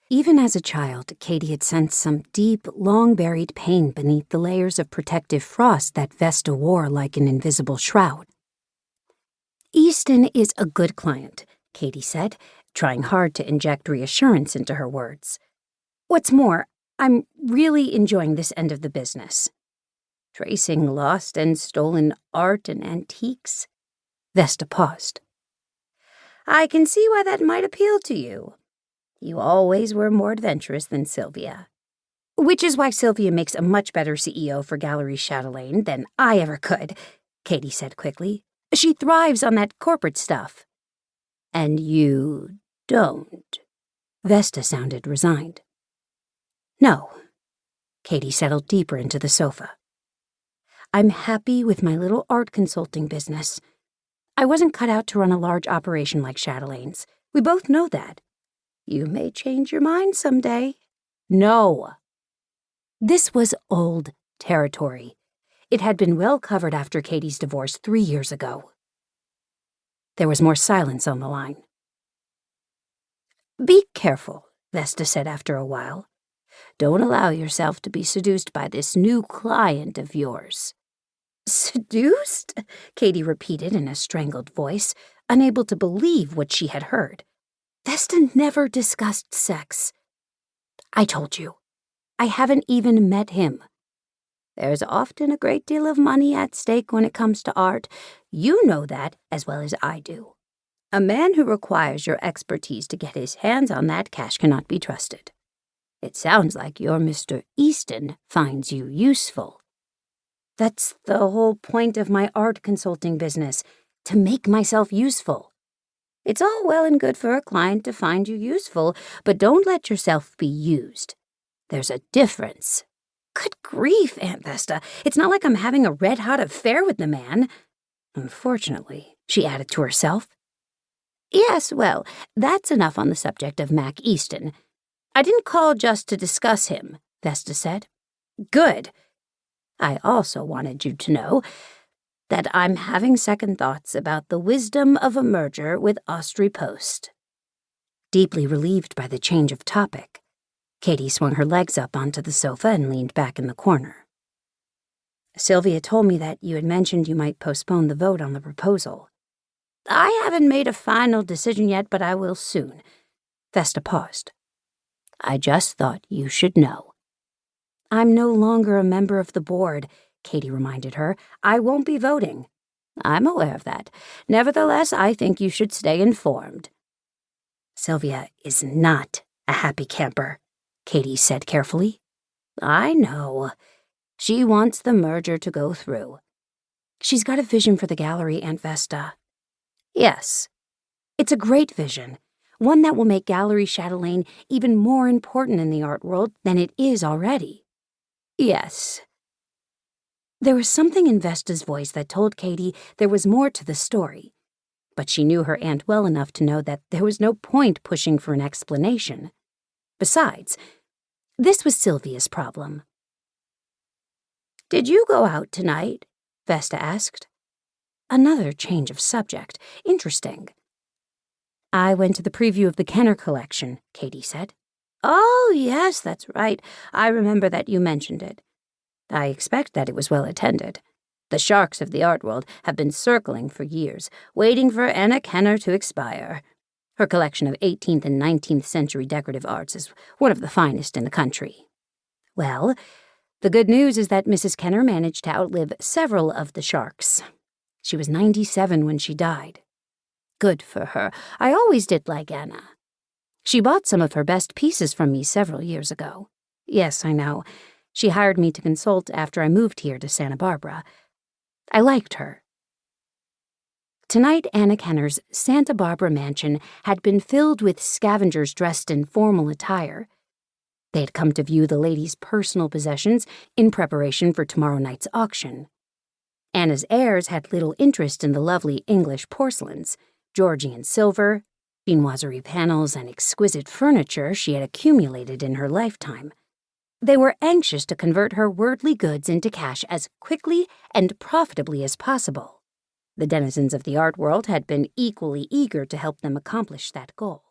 Even as a child, Cady had sensed some deep, long-buried pain beneath the layers of protective frost that Vesta wore like an invisible shroud. "Easton is a good client," Cady said, trying hard to inject reassurance into her words. "What's more, I'm really enjoying this end of the business." "Tracing lost and stolen art and antiques?" Vesta paused. "I can see why that might appeal to you. You always were more adventurous than Sylvia." "Which is why Sylvia makes a much better CEO for Gallery Chatelaine than I ever could," Cady said quickly. "She thrives on that corporate stuff." "And you don't?" Vesta sounded resigned. "No." Cady settled deeper into the sofa. "I'm happy with my little art consulting business. I wasn't cut out to run a large operation like Chatelaine's. We both know that." "You may change your mind someday." "No." This was old territory. It had been well covered after Cady's divorce 3 years ago. There was more silence on the line. "Be careful," Vesta said after a while. "Don't allow yourself to be seduced by this new client of yours." "Seduced?" Cady repeated in a strangled voice, unable to believe what she had heard. Vesta never discussed sex. "I told you. I haven't even met him." "There's often a great deal of money at stake when it comes to art. You know that as well as I do. A man who requires your expertise to get his hands on that cash cannot be trusted. It sounds like your Mr. Easton finds you useful." "That's the whole point of my art consulting business, to make myself useful." "It's all well and good for a client to find you useful, but don't let yourself be used. There's a difference." "Good grief, Aunt Vesta. It's not like I'm having a red-hot affair with the man." "Unfortunately," she added to herself. "Yes, well, that's enough on the subject of Mack Easton. I didn't call just to discuss him," Vesta said. "Good. I also wanted you to know that I'm having second thoughts about the wisdom of a merger with Austri Post." Deeply relieved by the change of topic, Cady swung her legs up onto the sofa and leaned back in the corner. "Sylvia told me that you had mentioned you might postpone the vote on the proposal." "I haven't made a final decision yet, but I will soon." Vesta paused. "I just thought you should know." "I'm no longer a member of the board," Cady reminded her. "I won't be voting." "I'm aware of that. Nevertheless, I think you should stay informed." "Sylvia is not a happy camper," Cady said carefully. "I know. She wants the merger to go through." "She's got a vision for the gallery, Aunt Vesta." "Yes." "It's a great vision, one that will make Gallery Chatelaine even more important in the art world than it is already." "Yes." There was something in Vesta's voice that told Cady there was more to the story, but she knew her aunt well enough to know that there was no point pushing for an explanation. Besides, this was Sylvia's problem. "Did you go out tonight?" Vesta asked. Another change of subject. Interesting. "I went to the preview of the Kenner collection," Cady said. "Oh, yes, that's right. I remember that you mentioned it. I expect that it was well attended. The sharks of the art world have been circling for years, waiting for Anna Kenner to expire. Her collection of 18th and 19th century decorative arts is one of the finest in the country." "Well, the good news is that Mrs. Kenner managed to outlive several of the sharks. She was 97 when she died." "Good for her. I always did like Anna. She bought some of her best pieces from me several years ago." "Yes, I know. She hired me to consult after I moved here to Santa Barbara. I liked her." Tonight, Anna Kenner's Santa Barbara mansion had been filled with scavengers dressed in formal attire. They had come to view the lady's personal possessions in preparation for tomorrow night's auction. Anna's heirs had little interest in the lovely English porcelains, Georgian silver, chinoiserie panels, and exquisite furniture she had accumulated in her lifetime. They were anxious to convert her worldly goods into cash as quickly and profitably as possible. The denizens of the art world had been equally eager to help them accomplish that goal.